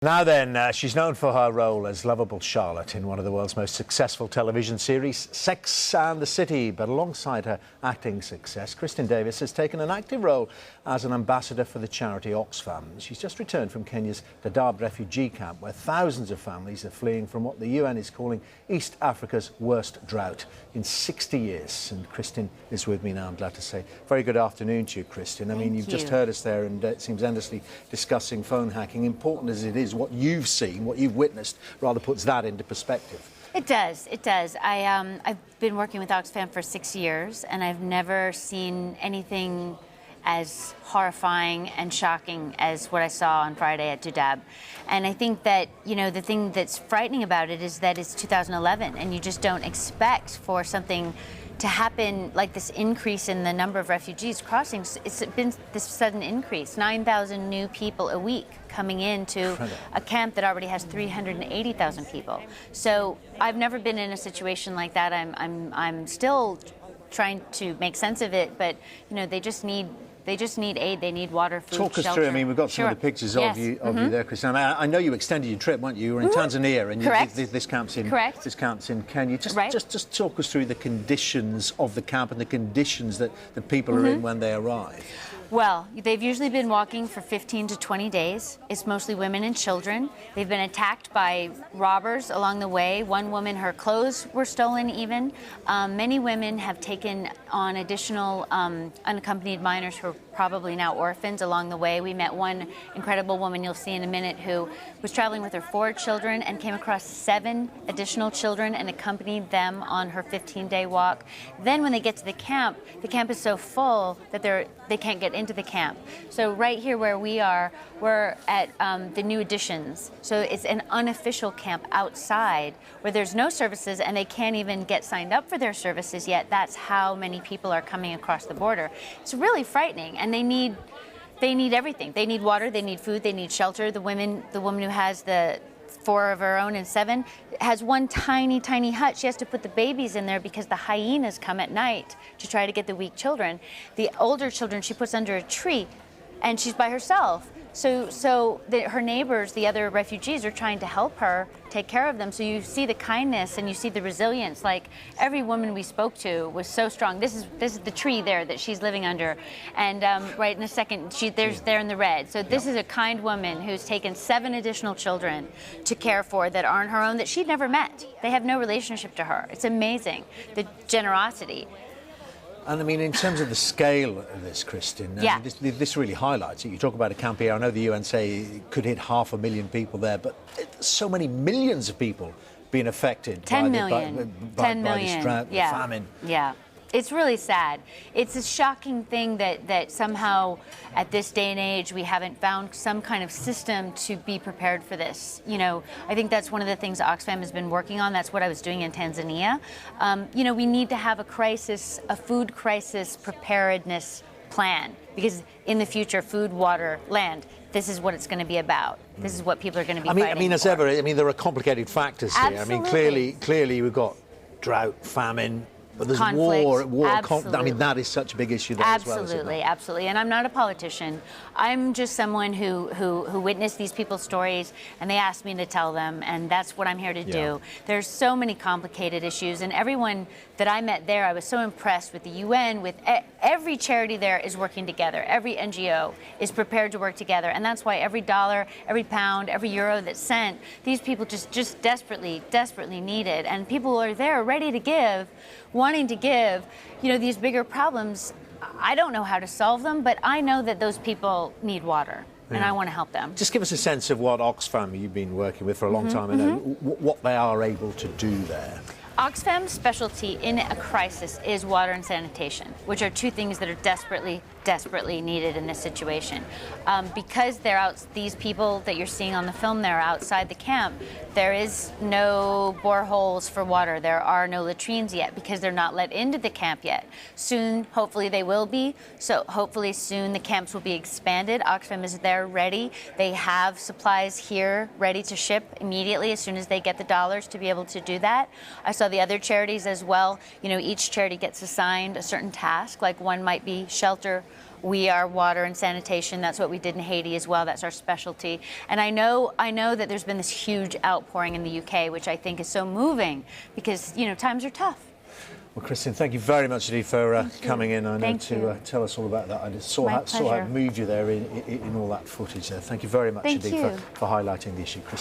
Now then, she's known for her role as lovable Charlotte in one of the world's most successful television series, Sex and the City. But alongside her acting success, Kristin Davis has taken an active role as an ambassador for the charity Oxfam. She's just returned from Kenya's Dadaab refugee camp, where thousands of families are fleeing from what the UN is calling East Africa's worst drought in 60 years. And Kristin is with me now, I'm glad to say. Very good afternoon to you, Kristin. I mean, you've just heard us there, and it seems endlessly discussing phone hacking. Important as it is, what you've seen, what you've witnessed, rather puts that into perspective. It does. It does. I've been working with Oxfam for 6 years, and I've never seen anything as horrifying and shocking as what I saw on Friday at Dadaab. And I think that, you know, the thing that's frightening about it is that it's 2011, and you just don't expect for something to happen like this increase in the number of refugees crossing. It's been this sudden increase, 9,000 new people a week coming into a camp that already has 380,000 people. So I've never been in a situation like that. I'm still trying to make sense of it, but you know, they just need aid. They need water, food, Talk us shelter. through. I mean, we've got some of the pictures of you there, Kristin. I mean, I know you extended your trip, weren't you? You were in Tanzania, and this camp's in Kenya. Just talk us through the conditions of the camp and the conditions that the people are in when they arrive. Well, they've usually been walking for 15 to 20 days. It's mostly women and children. They've been attacked by robbers along the way. One woman, her clothes were stolen even. Many women have taken on additional unaccompanied minors who are probably now orphans along the way. We met one incredible woman you'll see in a minute who was traveling with her 4 children and came across 7 additional children and accompanied them on her 15-day walk. Then when they get to the camp is so full that they can't get into the camp. So right here where we are, we're at the new additions. So it's an unofficial camp outside where there's no services, and they can't even get signed up for their services yet. That's how many people are coming across the border. It's really frightening, and they need everything. They need water, they need food, they need shelter. The woman who has the 4 of her own and 7 has one tiny hut. She has to put the babies in there because the hyenas come at night to try to get the weak children. The older children she puts under a tree, and she's by herself. So her neighbors, the other refugees, are trying to help her take care of them. So you see the kindness and you see the resilience. Like, every woman we spoke to was so strong. This is the tree there that she's living under, and right in a second, there in the red. So this is a kind woman who's taken 7 additional children to care for that aren't her own, that she'd never met. They have no relationship to her. It's amazing, the generosity. And I mean, in terms of the scale of this, Kristin, this really highlights it. You talk about a camp here. I know the UN say it could hit 500,000 people there, but so many millions of people being affected by this drought, the famine. Yeah. It's really sad. It's a shocking thing that somehow at this day and age we haven't found some kind of system to be prepared for this. You know, I think that's one of the things Oxfam has been working on. That's what I was doing in Tanzania. You know, we need to have a food crisis preparedness plan, because in the future, food, water, land, this is what it's going to be about. This is what people are going to be fighting I mean, as ever, I mean, there are complicated factors here. Absolutely. I mean, clearly we've got drought, famine, but there's conflict. war. I mean, that is such a big issue there as well, isn't it? Absolutely. And I'm not a politician. I'm just someone who witnessed these people's stories, and they asked me to tell them, and that's what I'm here to do. There's so many complicated issues, and everyone that I met there, I was so impressed with the UN, with every charity there is working together. Every NGO is prepared to work together, and that's why every dollar, every pound, every euro that's sent, these people just desperately need it. And people are there ready to give, wanting to give. You know, these bigger problems, I don't know how to solve them, but I know that those people need water, and I want to help them. Just give us a sense of what Oxfam you've been working with for a long time, and what they are able to do there. Oxfam's specialty in a crisis is water and sanitation, which are 2 things that are desperately needed in this situation. Because these people that you're seeing on the film there outside the camp, there is no boreholes for water. There are no latrines yet because they're not let into the camp yet. Soon, hopefully they will be. So hopefully soon the camps will be expanded. Oxfam is there ready. They have supplies here ready to ship immediately as soon as they get the dollars to be able to do that. I saw the other charities as well. You know, each charity gets assigned a certain task, like one might be shelter We are water and sanitation. That's what we did in Haiti as well. That's our specialty. And I know that there's been this huge outpouring in the UK, which I think is so moving because, you know, times are tough. Well, Kristin, thank you very much indeed for coming in. I know to tell us all about that. I just saw how it moved you there in all that footage there. Thank you very much indeed for highlighting the issue, Kristin.